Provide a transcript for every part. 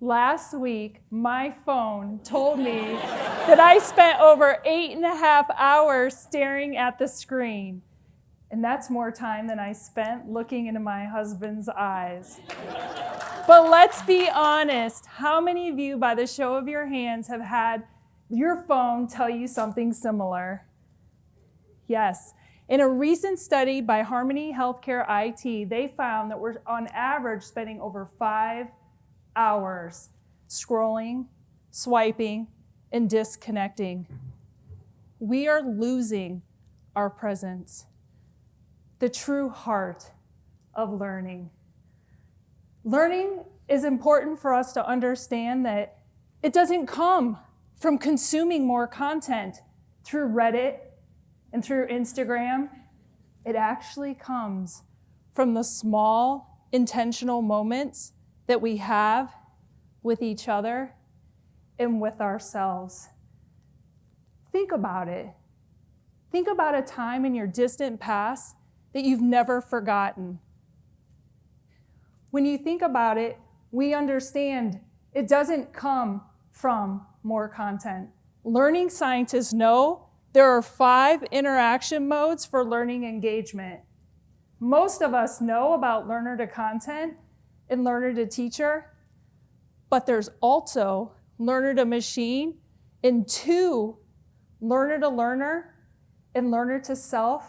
Last week, my phone told me that I spent over 8.5 hours staring at the screen. And that's more time than I spent looking into my husband's eyes. But let's be honest, how many of you, by the show of your hands, have had your phone tell you something similar? Yes. In a recent study by Harmony Healthcare IT, they found that we're on average spending over 5 hours scrolling, swiping, and disconnecting. We are losing our presence, the true heart of learning. Learning is important for us to understand that it doesn't come from consuming more content through Reddit and through Instagram. It actually comes from the small, intentional moments that we have with each other and with ourselves. Think about it. Think about a time in your distant past that you've never forgotten. When you think about it, we understand it doesn't come from more content. Learning scientists know there are 5 interaction modes for learning engagement. Most of us know about learner to content and learner to teacher, but there's also learner to machine and 2, learner to learner and learner to self,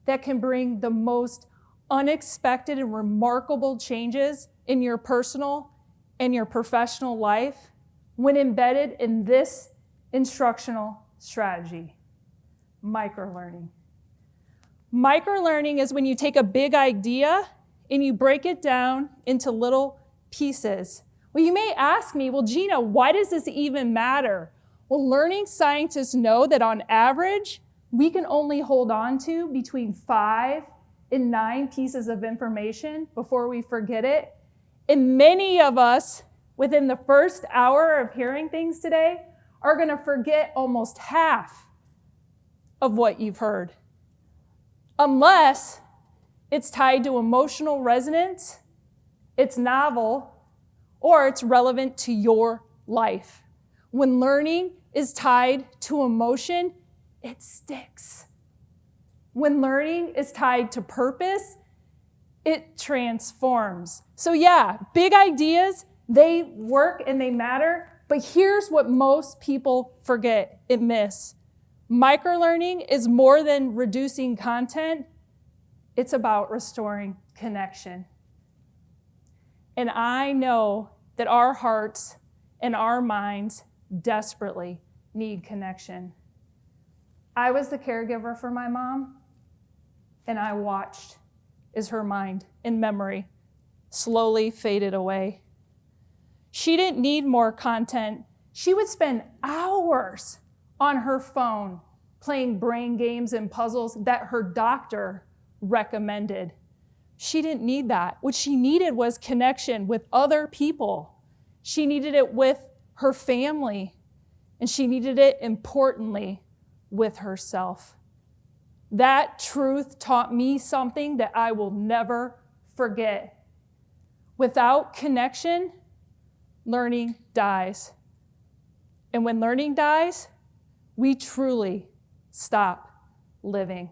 that can bring the most unexpected and remarkable changes in your personal and your professional life when embedded in this instructional strategy, microlearning. Microlearning is when you take a big idea and you break it down into little pieces. Well, you may ask me, well, Gina, why does this even matter? Well, learning scientists know that on average, we can only hold on to between 5 and 9 pieces of information before we forget it. And many of us, within the first hour of hearing things today, are going to forget almost half of what you've heard, unless it's tied to emotional resonance, it's novel, or it's relevant to your life. When learning is tied to emotion, it sticks. When learning is tied to purpose, it transforms. So yeah, big ideas, they work and they matter, but here's what most people forget and miss. Microlearning is more than reducing content. It's about restoring connection. And I know that our hearts and our minds desperately need connection. I was the caregiver for my mom, and I watched as her mind and memory slowly faded away. She didn't need more content. She would spend hours on her phone playing brain games and puzzles that her doctor recommended. She didn't need that. What she needed was connection with other people. She needed it with her family, and she needed it, importantly, with herself. That truth taught me something that I will never forget. Without connection, learning dies. And when learning dies, we truly stop living.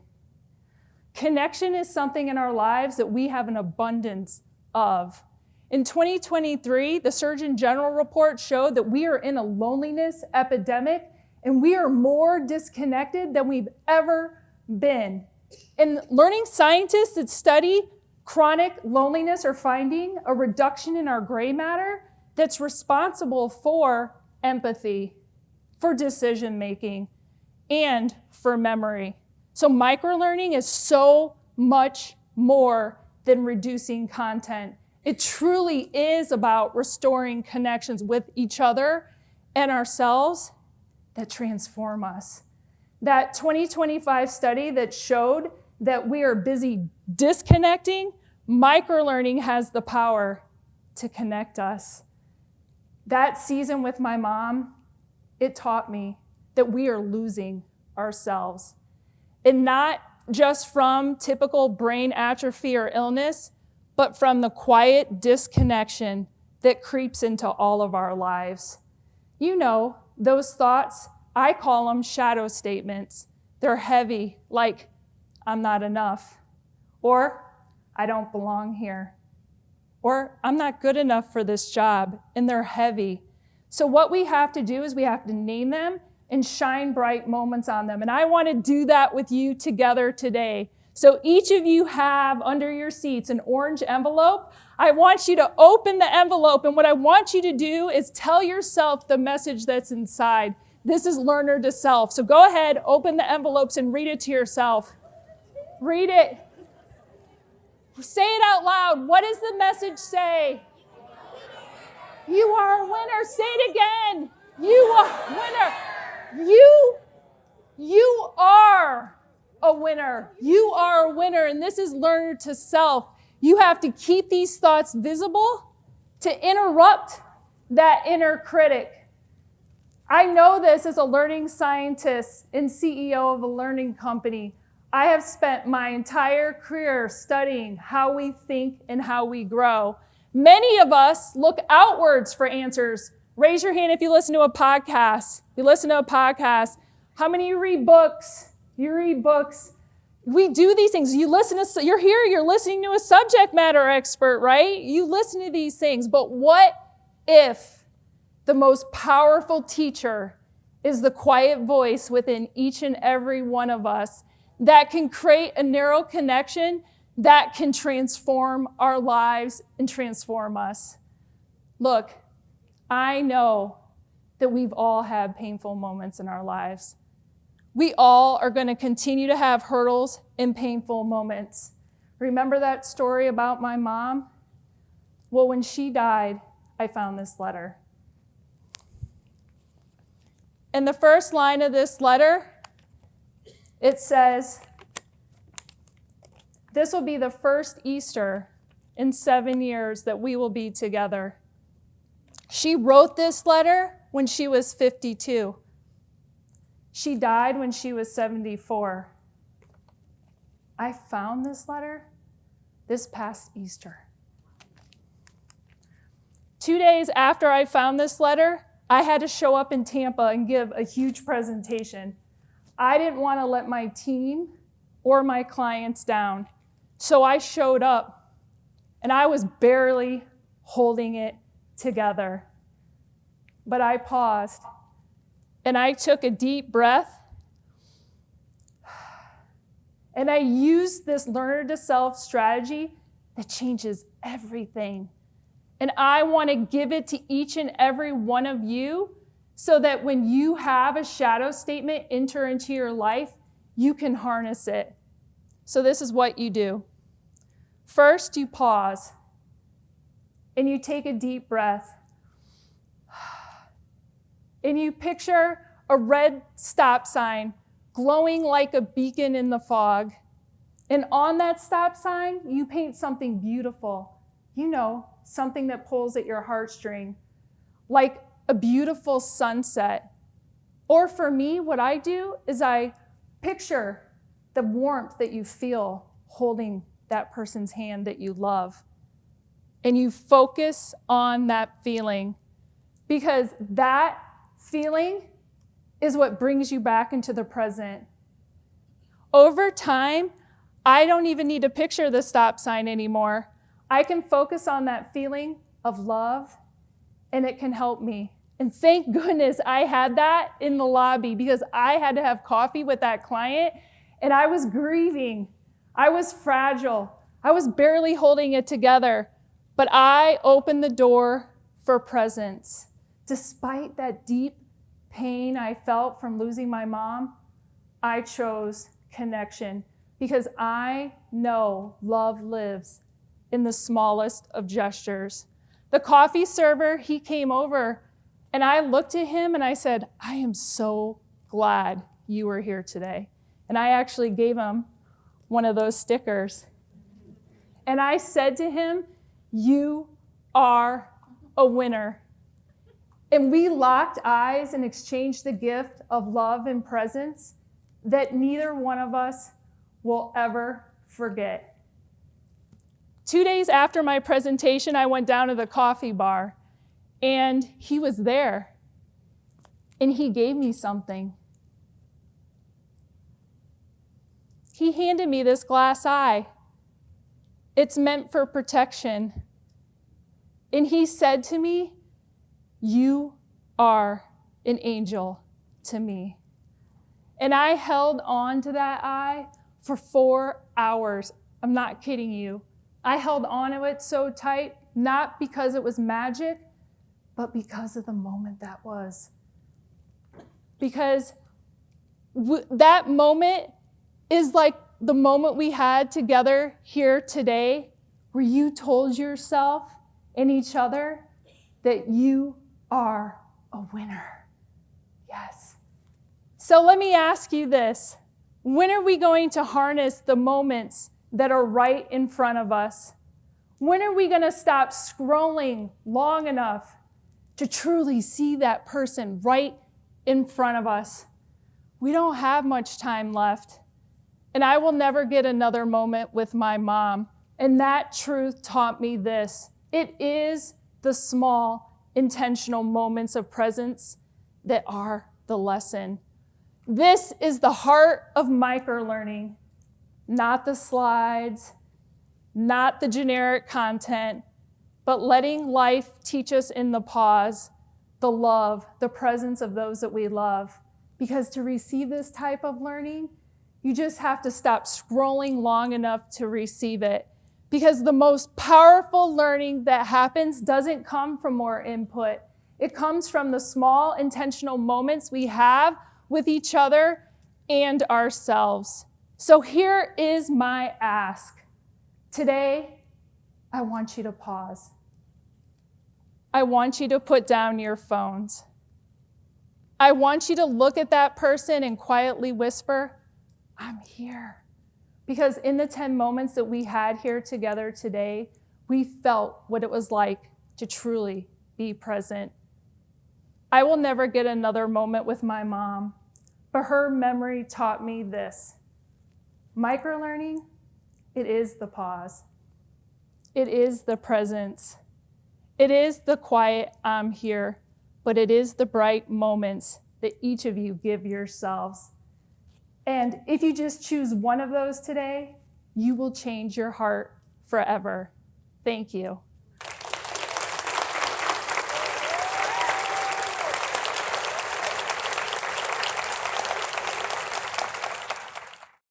Connection is something in our lives that we have an abundance of. In 2023, the Surgeon General report showed that we are in a loneliness epidemic, and we are more disconnected than we've ever been. And learning scientists that study chronic loneliness are finding a reduction in our gray matter that's responsible for empathy, for decision making, and for memory. So microlearning is so much more than reducing content. It truly is about restoring connections with each other and ourselves that transform us. That 2025 study that showed that we are busy disconnecting, microlearning has the power to connect us. That season with my mom, it taught me that we are losing ourselves. And not just from typical brain atrophy or illness, but from the quiet disconnection that creeps into all of our lives. You know, those thoughts, I call them shadow statements. They're heavy, like, I'm not enough, or I don't belong here, or I'm not good enough for this job, and they're heavy. So what we have to do is we have to name them and shine bright moments on them. And I want to do that with you together today. So each of you have under your seats an orange envelope. I want you to open the envelope, and what I want you to do is tell yourself the message that's inside. This is learner to self. So go ahead, open the envelopes and read it to yourself. Read it. Say it out loud. What does the message say? You are a winner. Say it again. You are a winner. You are a winner. You are a winner. And this is learner to self. You have to keep these thoughts visible to interrupt that inner critic. I know this as a learning scientist and CEO of a learning company. I have spent my entire career studying how we think and how we grow. Many of us look outwards for answers. Raise your hand if you listen to a podcast. You listen to a podcast. How many of you read books? You read books. We do these things. You're here, you're listening to a subject matter expert, right? You listen to these things. But what if the most powerful teacher is the quiet voice within each and every one of us that can create a narrow connection that can transform our lives and transform us? Look, I know that we've all had painful moments in our lives. We all are going to continue to have hurdles and painful moments. Remember that story about my mom? Well, when she died, I found this letter. In the first line of this letter, it says, "This will be the first Easter in 7 years that we will be together." She wrote this letter when she was 52. She died when she was 74. I found this letter this past Easter. 2 days after I found this letter, I had to show up in Tampa and give a huge presentation. I didn't want to let my team or my clients down. So I showed up, and I was barely holding it together. But I paused, and I took a deep breath, and I used this learner to self strategy that changes everything. And I want to give it to each and every one of you so that when you have a shadow statement enter into your life, you can harness it. So this is what you do. First, you pause and you take a deep breath. And you picture a red stop sign glowing like a beacon in the fog. And on that stop sign, you paint something beautiful. You know, something that pulls at your heartstring, like a beautiful sunset. Or for me, what I do is I picture the warmth that you feel holding that person's hand that you love. And you focus on that feeling, because that feeling is what brings you back into the present. Over time, I don't even need to picture the stop sign anymore. I can focus on that feeling of love, and it can help me. And thank goodness I had that in the lobby, because I had to have coffee with that client, and I was grieving. I was fragile. I was barely holding it together. But I opened the door for presence. Despite that deep pain I felt from losing my mom, I chose connection, because I know love lives in the smallest of gestures. The coffee server, he came over, and I looked at him and I said, "I am so glad you were here today." And I actually gave him one of those stickers. And I said to him, "You are a winner." And we locked eyes and exchanged the gift of love and presence that neither one of us will ever forget. 2 days after my presentation, I went down to the coffee bar, and he was there, and he gave me something. He handed me this glass eye. It's meant for protection. And he said to me, "You are an angel to me." And I held on to that eye for 4 hours. I'm not kidding you. I held on to it so tight, not because it was magic, but because of the moment that was. Because that moment is like the moment we had together here today, where you told yourself and each other that you are a winner. Yes. So let me ask you this. When are we going to harness the moments that are right in front of us? When are we going to stop scrolling long enough to truly see that person right in front of us? We don't have much time left. And I will never get another moment with my mom. And that truth taught me this. It is the small, intentional moments of presence that are the lesson. This is the heart of microlearning, not the slides, not the generic content, but letting life teach us in the pause, the love, the presence of those that we love. Because to receive this type of learning, you just have to stop scrolling long enough to receive it. Because the most powerful learning that happens doesn't come from more input. It comes from the small intentional moments we have with each other and ourselves. So here is my ask. Today, I want you to pause. I want you to put down your phones. I want you to look at that person and quietly whisper, "I'm here." Because in the 10 moments that we had here together today, we felt what it was like to truly be present. I will never get another moment with my mom, but her memory taught me this. Microlearning, it is the pause. It is the presence. It is the quiet "I'm here," but it is the bright moments that each of you give yourselves. And if you just choose one of those today, you will change your heart forever. Thank you.